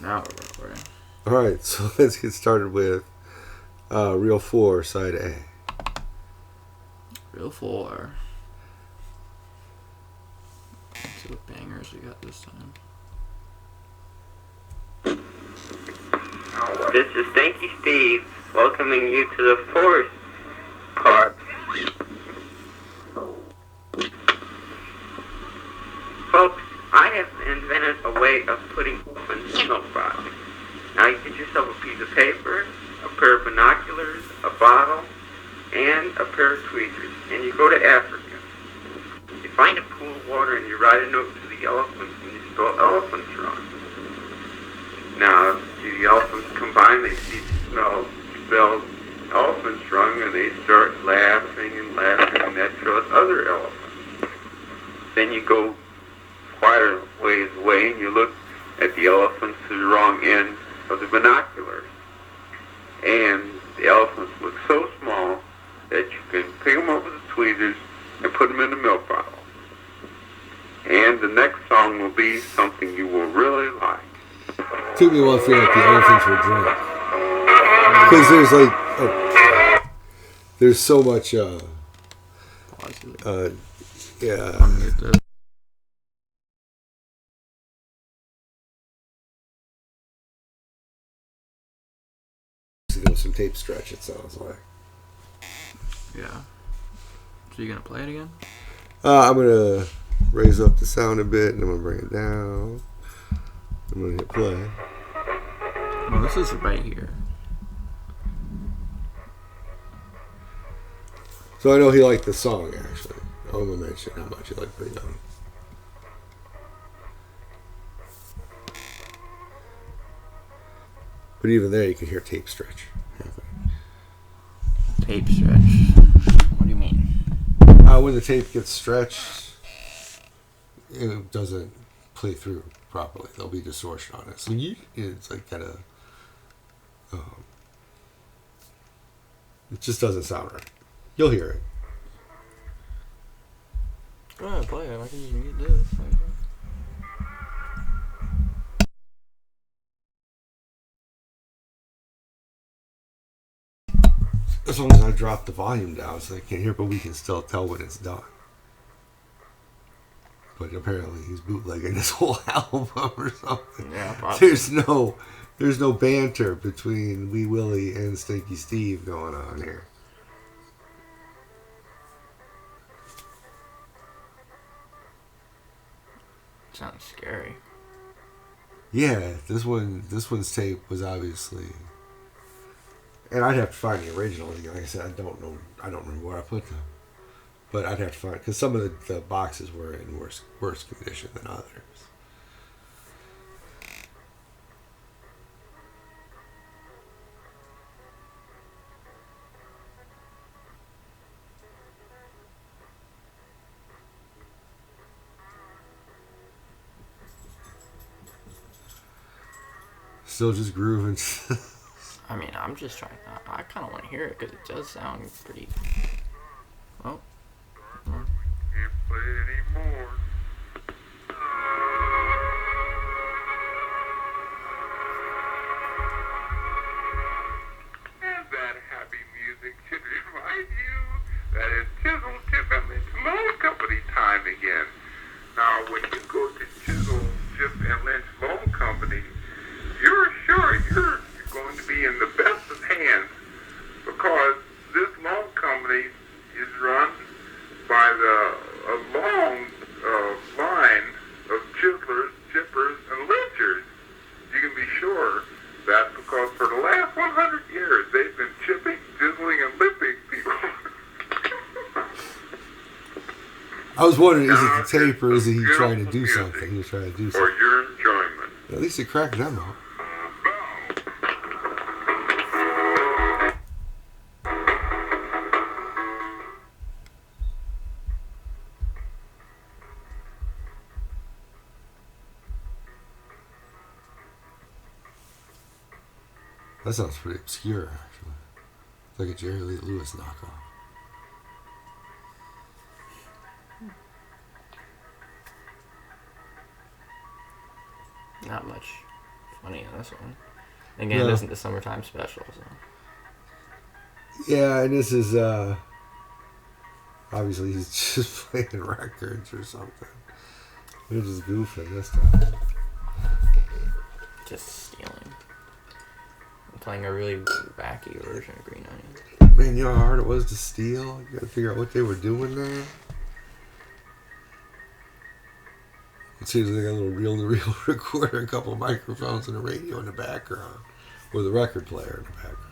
Now we're recording. Alright, so let's get started with Reel 4, Side A. Reel 4. Let's see what bangers we got this time. This is Stanky Steve, welcoming you to the fourth part. Folks, I have invented a way of putting open milk bottles. Now you get yourself a piece of paper, a pair of binoculars, a bottle, and a pair of tweezers, and you go to Africa. You find a pool of water and you write a note to the elephants and you spell elephants wrong. Now, the elephants combine, they see spelled elephants wrong, and they start laughing, and that shows other elephants. Then you go quite a ways away, and you look at the elephants to the wrong end of the binoculars. And the elephants look so small that you can pick them up with the tweezers and put them in a milk bottle. And the next song will be something you will really like. Took me a while to figure out the elephants were drunk. Because there's so much, yeah. Some tape stretch, it sounds like. Yeah. So you gonna play it again? I'm gonna raise up the sound a bit, and I'm gonna bring it down. I'm gonna hit play. Well, this is right here. So I know he liked the song, actually. I'm gonna mention how much he liked the young. But even there, you can hear tape stretch. Tape stretch. What do you mean? When the tape gets stretched, it doesn't play through properly. There'll be distortion on it. So it's like kind of... it just doesn't sound right. You'll hear it. Go ahead, play it. I can just mute this. As long as I drop the volume down so they can't hear, but we can still tell when it's done. But apparently he's bootlegging this whole album or something. Yeah, probably. There's no banter between Wee Willie and Stinky Steve going on here. Sounds scary. Yeah, this one's tape was obviously, and I'd have to find the original. Like I said, I don't remember where I put them, but I'd have to find, because some of the boxes were in worse condition than others. Still just grooving. I mean, I'm just trying. I kind of want to hear it because it does sound pretty. Oh. Can't play anymore. And that happy music should remind you that it's Chisel, Chip, and Lynch Loan Company time again. Now, when you go to Chisel, Chip, and Lynch Loan Company, you're sure you're going to be in the best of hands, because this loan company is run by a long line of chiselers, chippers, and lynchers. You can be sure that, because for the last 100 years they've been chipping, chiseling, and lipping people. I was wondering, is it the tape or is he trying to do something? He's trying to do For something. your enjoyment. At least he cracked them out. That sounds pretty obscure, actually. It's like a Jerry Lee Lewis knockoff. Not much funny in this one. Again, No. it isn't the summertime special, so. Yeah, and this is obviously he's just playing records or something. They're just goofing this time. Just stealing. I'm playing a really wacky version of Green Onion. Man, you know how hard it was to steal? You gotta figure out what they were doing there. It seems like a little reel-to-reel recorder, a couple of microphones, and a radio in the background. With a record player in the background.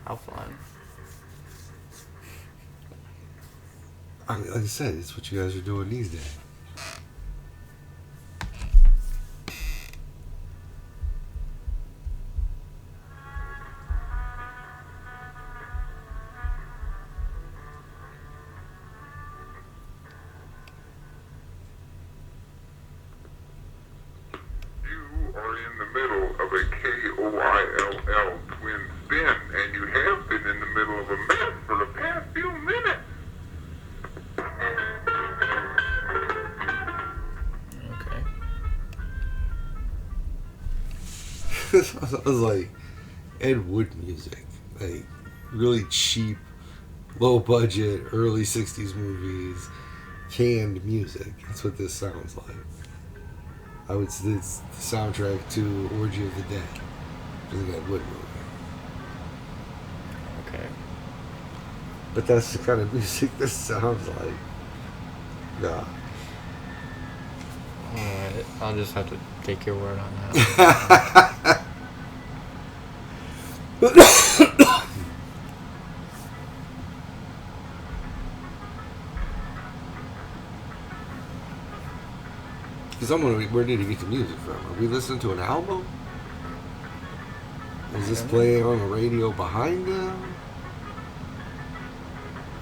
How fun. I mean, like I said, it's what you guys are doing these days. You are in the middle of a KOILL twin spin, and you have been in the middle of a mess for the past few minutes. Okay. This was like Ed Wood music. Like, really cheap, low budget, early 60s movies, canned music. That's what this sounds like. I would say it's the soundtrack to Orgy of the Dead. Which is an Ed Wood movie. Okay. But that's the kind of music this sounds like. Nah. Alright, I'll just have to take your word on that. Because I'm wondering, where did he get the music from? Are we listening to an album? Is this playing on the radio behind him?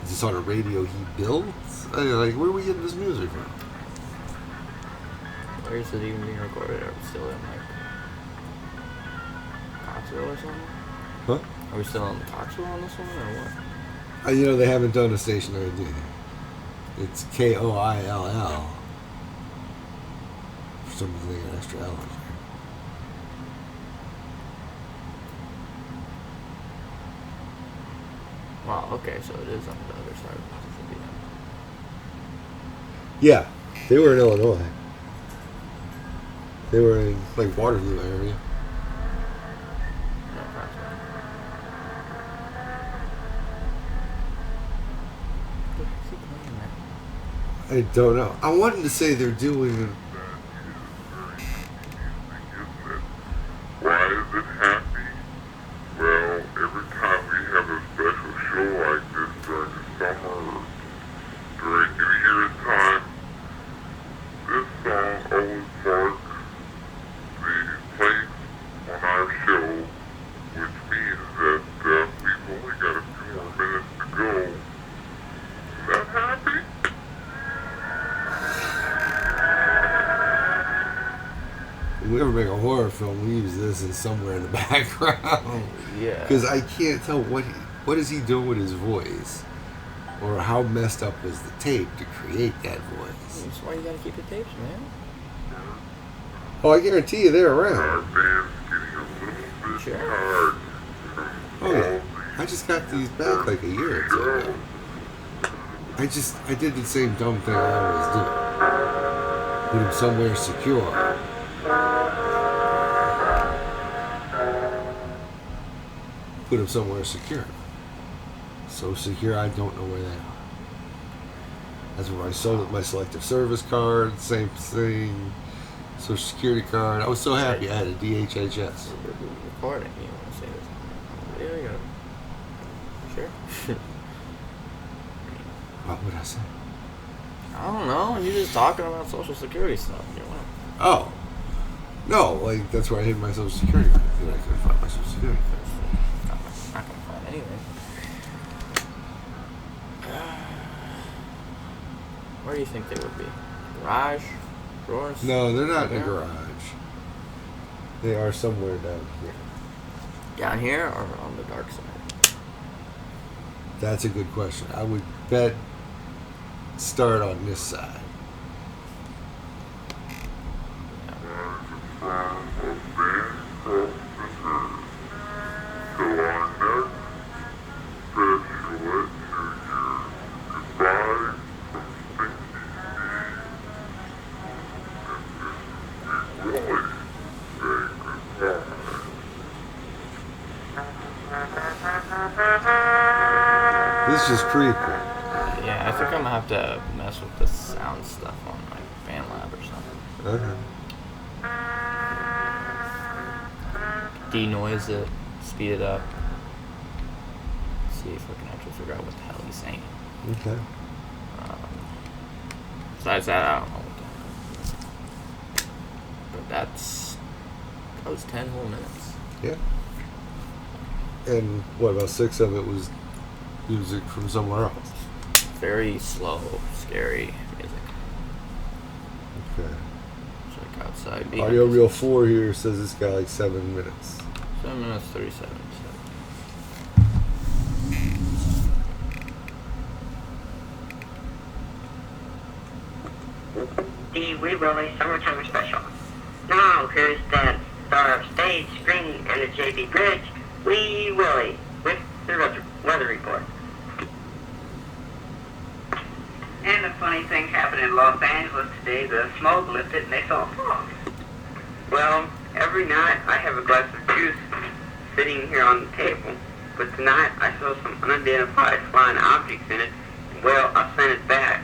Is this on a radio he built? Like, where are we getting this music from? Where is it even being recorded? Are we still in, like, Coxville or something? Huh? Are we still in Coxville on this one, or what? You know, they haven't done a station ID. It's KOILL. For some reason, they got an extra L in there. Wow, okay, so it is on the other side of Mississippi then. Yeah, they were in Illinois. They were in, like, Waterloo area. No, Coxville. What is he playing, man? I don't know. I wanted to say they're doing... Why is it happy? Well, every time we have a special show like this during the summer or during New Year's time, this song always marks the place on our show, which means that we've only got a few more minutes to go. Is that happy? If we ever make a horror film, we use this in somewhere in the background. Yeah. Because I can't tell what is he doing with his voice, or how messed up was the tape to create that voice. That's why you gotta keep the tapes, man. Oh, I guarantee you they're Our around. band's getting a little bit Sure. tired from Oh yeah, all I just got these back like a year or two ago. I did the same dumb thing I always do. Put him somewhere secure. Put them somewhere secure. So secure, I don't know where they are. That's where I sold my selective service card, same thing. Social security card. I was so happy I had a DHHS. We're recording. You want to say this? Yeah, yeah. Sure. What would I say? I don't know. You're just talking about Social Security stuff. You know. Oh. No, like, that's where I hid my social security card. And I couldn't find my social security card. Not gonna find anything. Where do you think they would be? Garage? Drawers? No, they're not in a Yeah. garage. They are somewhere down here. Down here or on the dark side? That's a good question. I would bet start on this side. This is creepy. Yeah, I think I'm gonna have to mess with the sound stuff on my FanLab or something. Okay. Denoise it, speed it up. See if we can actually figure out what the hell he's saying. Okay. Besides that, I don't know what the heck. But that was 10 whole minutes. Yeah. And what, about 6 of it was music from somewhere else? Very slow, scary music. Okay. It's like outside. Audio Reel 4 here says it's got like 7 minutes. 7 minutes 37. So. The Wee Willie Summertime Special. Now here's that star of stage, screen, and the JB Bridge, Wee Willie, with the weather report. And a funny thing happened in Los Angeles today. The smoke lifted and they saw fog. Well, every night I have a glass of juice sitting here on the table, but tonight I saw some unidentified flying objects in it. Well, I sent it back.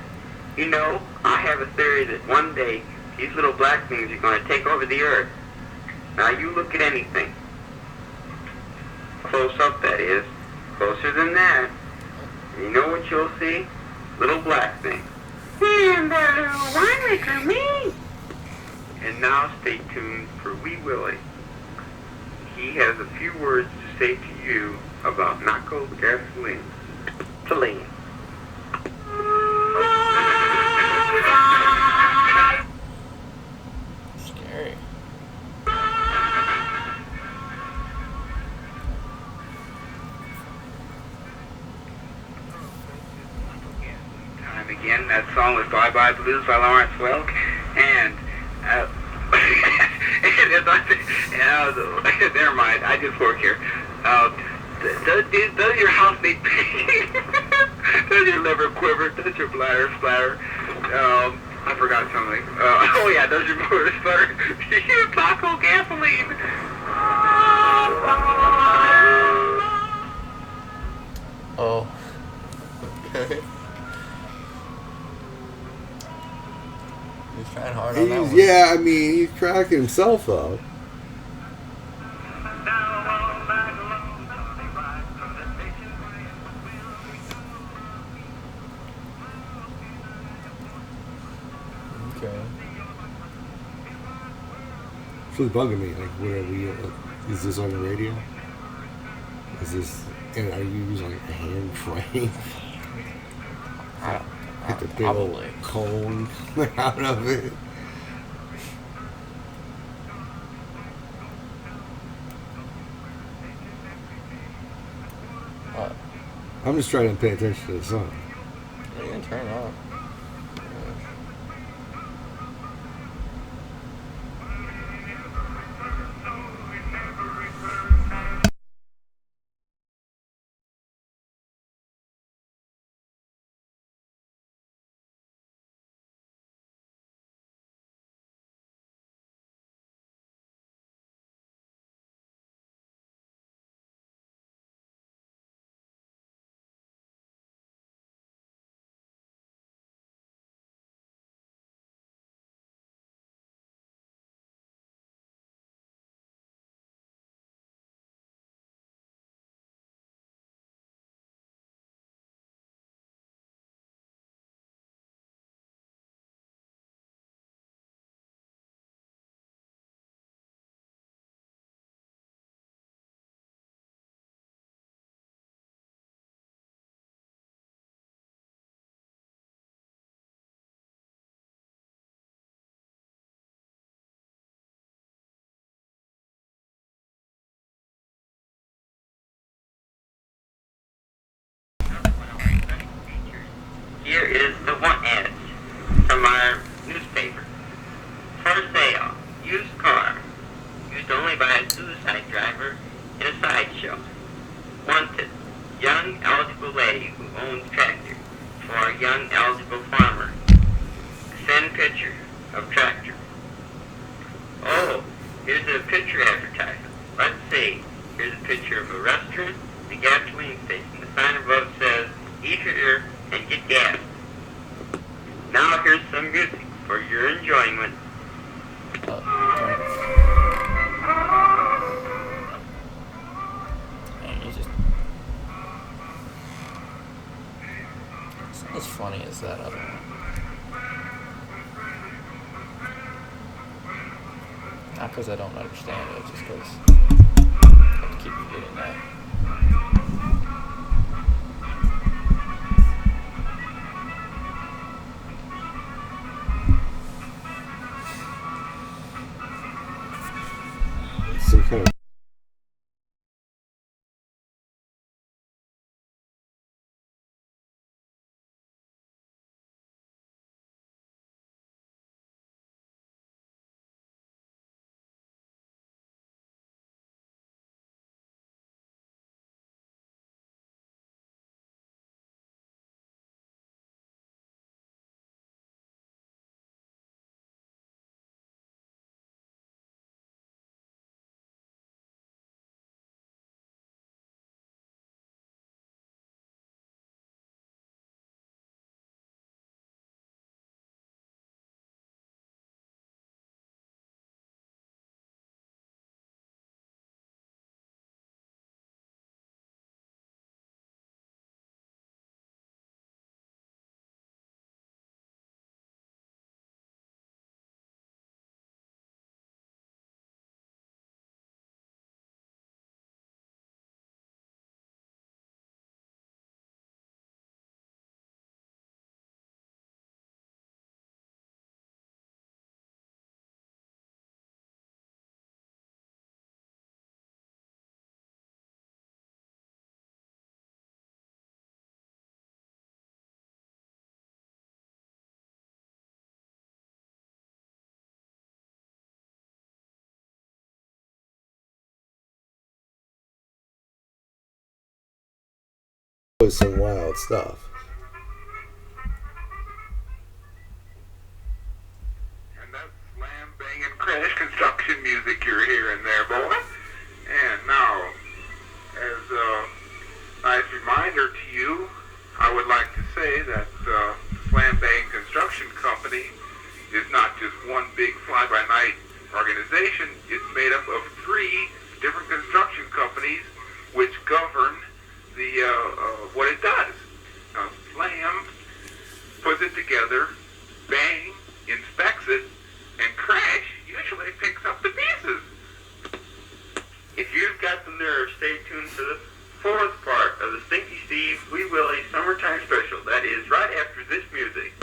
You know, I have a theory that one day these little black things are going to take over the earth. Now you look at anything. Close up, that is. Closer than that. And you know what you'll see? Little black things. And that little winemaker, me! And now stay tuned for Wee Willie. He has a few words to say to you about Naco gasoline. Celine. Scary. Time again. That song was Bye Bye Blues by Lawrence Welk. And, never mind. I just work here. Does your house need painting? Does your liver quiver? Does your bladder splatter? I forgot something. Oh yeah, does your motor sputter? Do you taco gasoline? Oh. Okay. He's trying hard on that one. Yeah, I mean, he's cracking himself up. Okay. It's really bugging me. Like, whatever you, is this on the radio? Is this, and are you using like a hand frame? I don't Hit the big old probably. cone out of it. What? I'm just trying to pay attention to the song. You can turn it up. Here is the one ad from our newspaper. For sale, used car, used only by a suicide driver in a sideshow. Wanted, young eligible lady who owns tractor for a young eligible farmer. Send picture of tractor. Oh, here's a picture advertisement. Let's see. Here's a picture of a restaurant, the gasoline station. The sign above says, enjoyment. And you just... It's not as funny as that other one. Not because I don't understand it, just because I have to keep forgetting that. Some kind of some wild stuff. And that's slam banging crash construction music you're hearing there, boy. And now, as a nice reminder to you, I would like to say that Slam Bang Construction Company is not just one big fly-by-night organization. It's made up of 3 different construction companies which govern the what it does. Now, Slam puts it together, Bang inspects it, and Crash usually picks up the pieces. If you've got the nerve, stay tuned for the 4th part of the Stinky Steve Wee Willie Summertime Special. That is right after this music.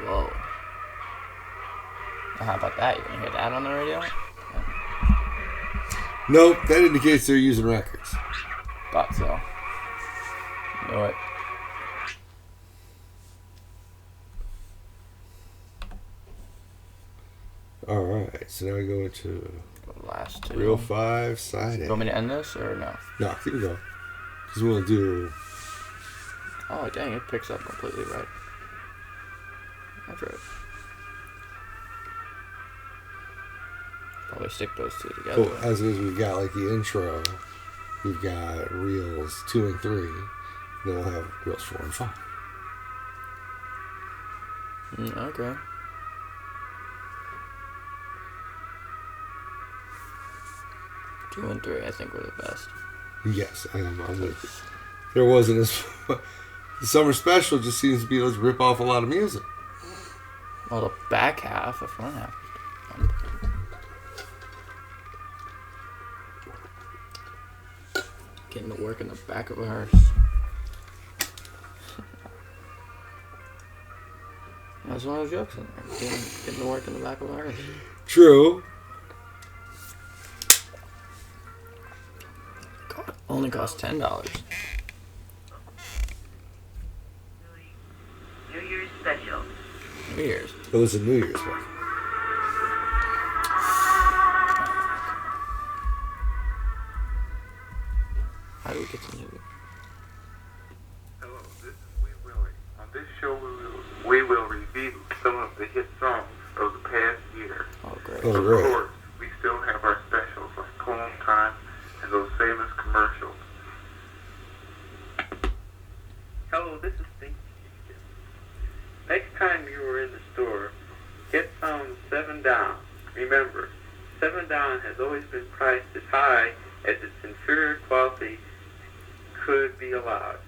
Whoa. How about that? You gonna hear that on the radio? Nope, that indicates they're using records. Thought so. Knew it. Alright, so now we go into The last 2. Real 5 side You A. want me to end this or no? No, keep it going. Because we want to do. Oh, dang, it picks up completely right. That's right. Probably stick those 2 together. Well, as is, we've got like the intro. We've got reels 2 and 3. Then we'll have reels 4 and 5. Okay. Two and 3, I think, were the best. Yes, I'm with you. There wasn't as. The summer special just seems to be let's rip off a lot of music. Well, the back half, the front half. Getting to work in the back of a hearse. That's one of those jokes in there. Getting to work in the back of a hearse. True. Only cost $10. New Year's special. New Year's. It was a New Year's one. How do we get to New Year's? Hello, this is Wee Willie. On this show, we will review some of the hit songs of the past year. Oh, great. Oh, Of great. course, we still have our specials like Clone Time and those famous commercials. Hello, this is Stinky. Next time you are in the store, get some 7 Down. Remember, 7 Down has always been priced as high as its inferior quality could be allowed.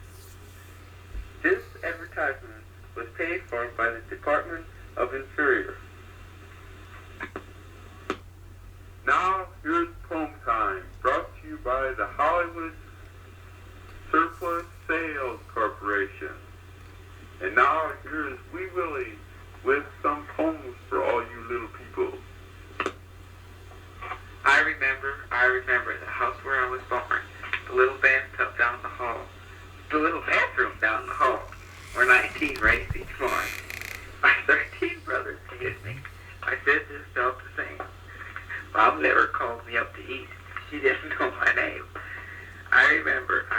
This advertisement was paid for by the Department of Interior. Now, here's poem time, brought to you by the Hollywood Surplus Sales Corporation. And now, here's Wee Willie with some poems for all you little people. I remember the house where I was born, the little bathtub down the hall, the little bathroom down the hall, where 19 raised each morning. My 13 brothers hated me. My sisters felt the same. Mom never called me up to eat. She didn't know my name. I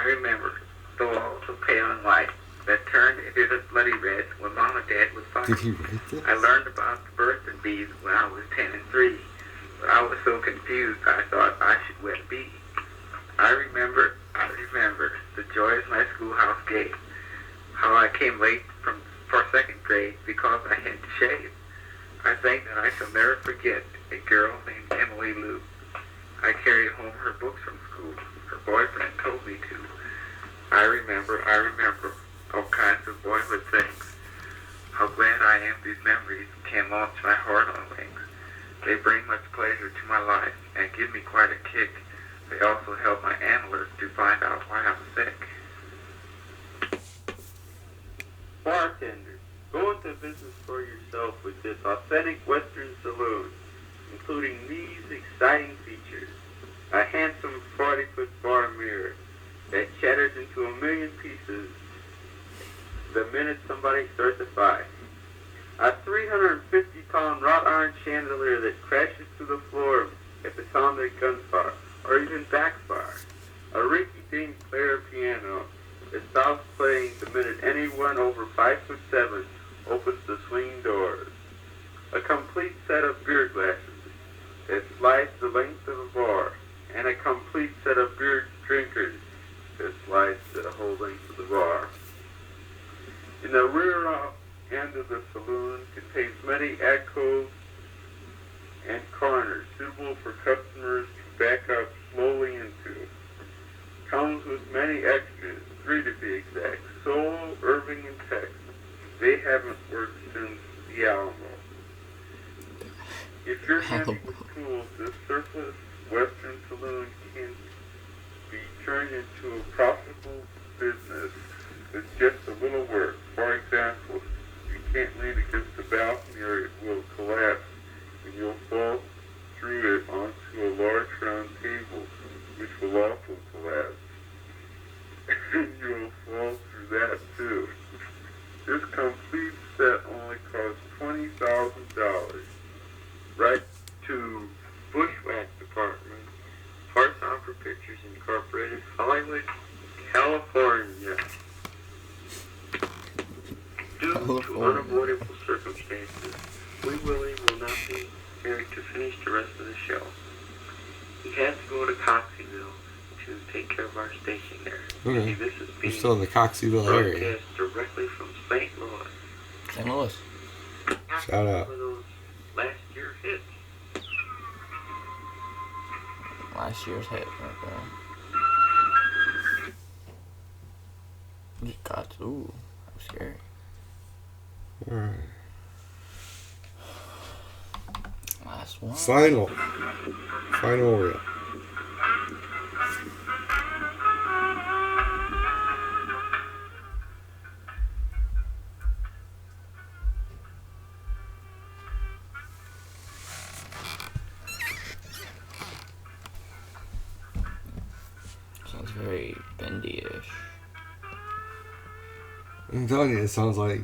remember the walls of pale and white that turned into the bloody red when Mom and Dad would fight. Did he write this? I learned about the birthing bees when I was 10 and 3, but I was so confused I thought I should wet a bee. I remember the joys my schoolhouse gave. How I came late for 2nd grade because I had to shave. I think that I shall never forget a girl named Emily Lou. I carried home her books from school. Her boyfriend told me to. I remember all kinds of boyhood things. How glad I am these memories can launch my heart on wings. They bring much pleasure to my life and give me quite a kick. They also help my antlers to find out why I'm sick. Bartender, go into business for yourself with this authentic Western saloon, including these exciting features. A handsome 40-foot bar mirror that shatters into a million pieces the minute somebody starts a fight. A 350-pound wrought iron chandelier that crashes to the floor at the sound of gunfire, or even backfire. A rinky-dink player piano that stops playing the minute anyone over 5'7" opens the swing doors. A complete set of beer glasses that slides the length of a bar, and a complete set of beer drinkers that slides the whole length of the bar. In the rear end of the saloon contains many alcoves and corners suitable for customers to back up slowly into. Comes with many extras, 3 to be exact: Soul, Irving, and Tex. They haven't worked since the Alamo. If you're happy with tools, this surplus Western saloon can be turned into a profitable business with just a little work. For example, you can't lean against the balcony or it will collapse, and you'll fall through it onto a large round table, which will also collapse. And you'll fall through that too. This complete set only costs $20,000. Right to Bushwhack Department, Parts On for Pictures Incorporated, Hollywood, California. Due to unavoidable circumstances, Wee Willie will not be here to finish the rest of the show. He has to go to Coxeyville to take care of our station there. Okay. See, this is We're being still in the Coxeyville area. broadcast directly from St. Louis. St. Louis. Shout out. For those last year hits. Last year's hit right there. Just got ooh, that was scary. Alright. Last one. Final reel. Sounds very bendy-ish. I'm telling you, it sounds like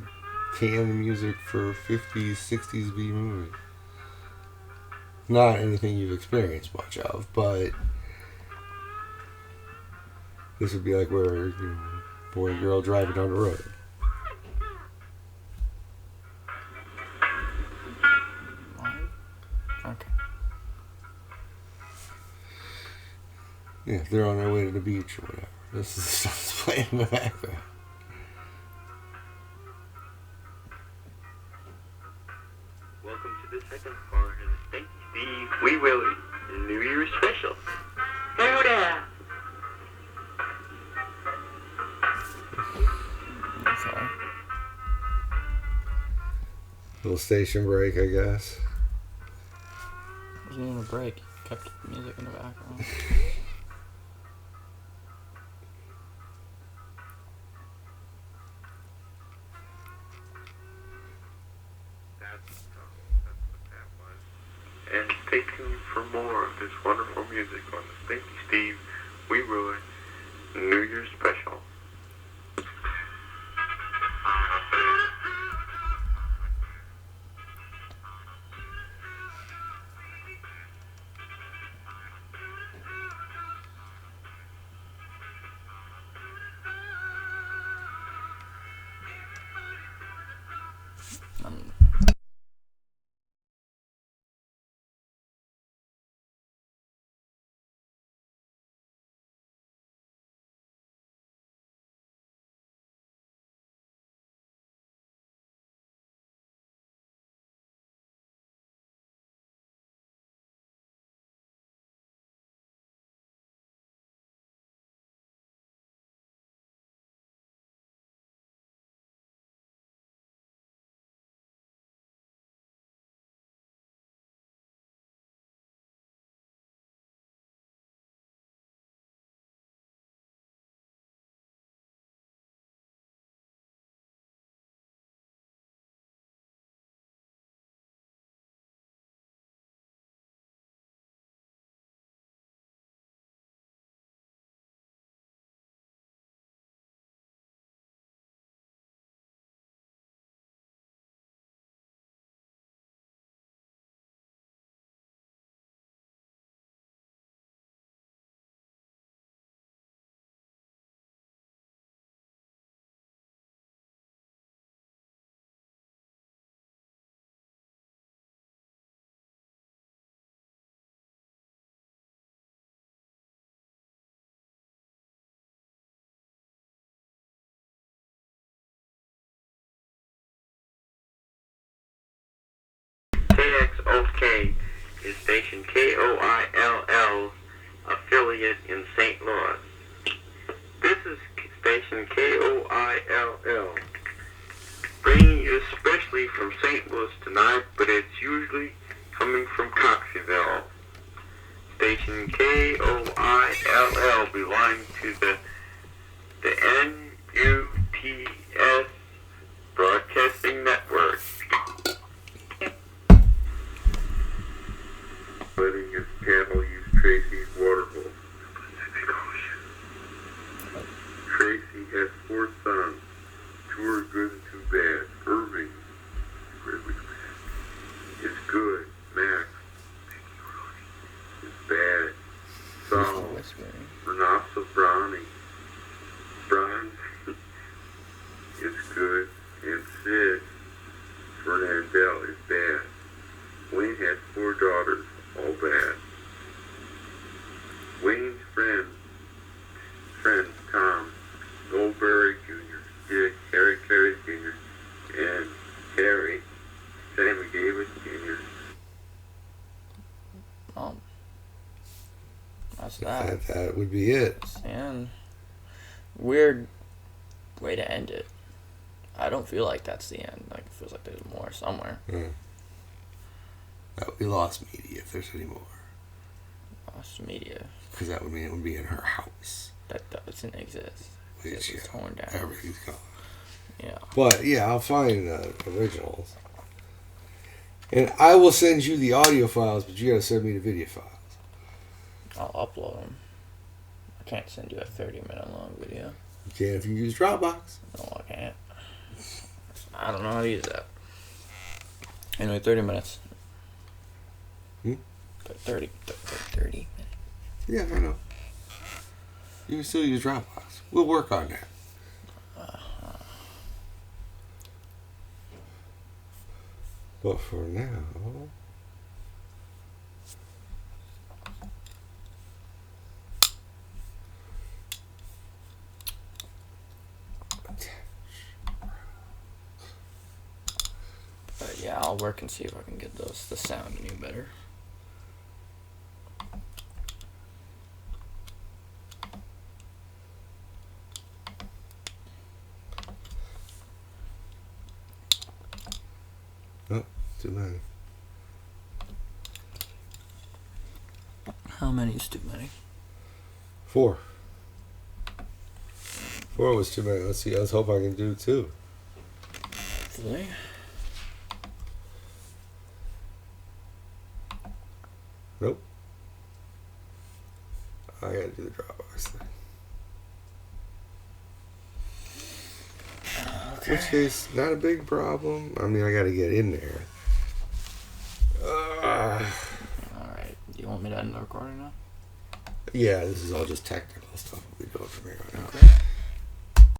canned music for 50s, 60s B movie. Not anything you've experienced much of, but this would be like where, you know, boy and girl driving down the road. Okay. Yeah, they're on their way to the beach or whatever. This is the stuff that's playing in the background. the second part of the Stanky Steve Wee Willie New Year's special. Hello there. Okay. Little station break, I guess. Wasn't even a break. You kept the music in the background. That's what that was. And stay tuned for more of this wonderful music on the Stinky Steve Wee Willie New Year's special. Um, KXOK is station KOILL's affiliate in St. Louis. This is station KOILL, bringing you especially from St. Louis tonight, but it's usually coming from Coxeyville. Station KOILL belongs to the NUTS Broadcasting Network. Letting his panel use Tracy's water hose. Tracy has 4 sons. 2 are good and 2 bad. Irving is good. Max is bad. Saul, whispering. Renasa Brownie. Brian is good. And Sid Fernandel is bad. Wayne has 4 daughters, all bad. Wayne's friend Tom, Goldberry Jr., Dick, Harry Carey Jr., and Harry, Sammy Davis Jr. That's that. That would be it. And weird way to end it. I don't feel like that's the end. Like, it feels like there's more somewhere. We lost media if there's any more. Lost media. Because that would mean it would be in her house. That doesn't exist. Which, It's torn down. Everything's gone. Yeah. But, yeah, I'll find originals. And I will send you the audio files, but you gotta send me the video files. I'll upload them. I can't send you a 30-minute long video. You can if you use Dropbox. No, I can't. I don't know how to use that. Anyway, 30 minutes. 30 minutes. Yeah, I know. You can still use Dropbox. We'll work on that. But for now... Yeah, I'll work and see if I can get the sound any better. Oh, too many. How many is too many? 4. 4 was too many. Let's see. Let's hope I can do 2. Hopefully. Nope. I gotta do the Dropbox thing. Okay. Which is not a big problem. I mean, I gotta get in there. Alright. Do you want me to end the recording now? Yeah, this is all just technical stuff we'll be doing from here on out. Okay.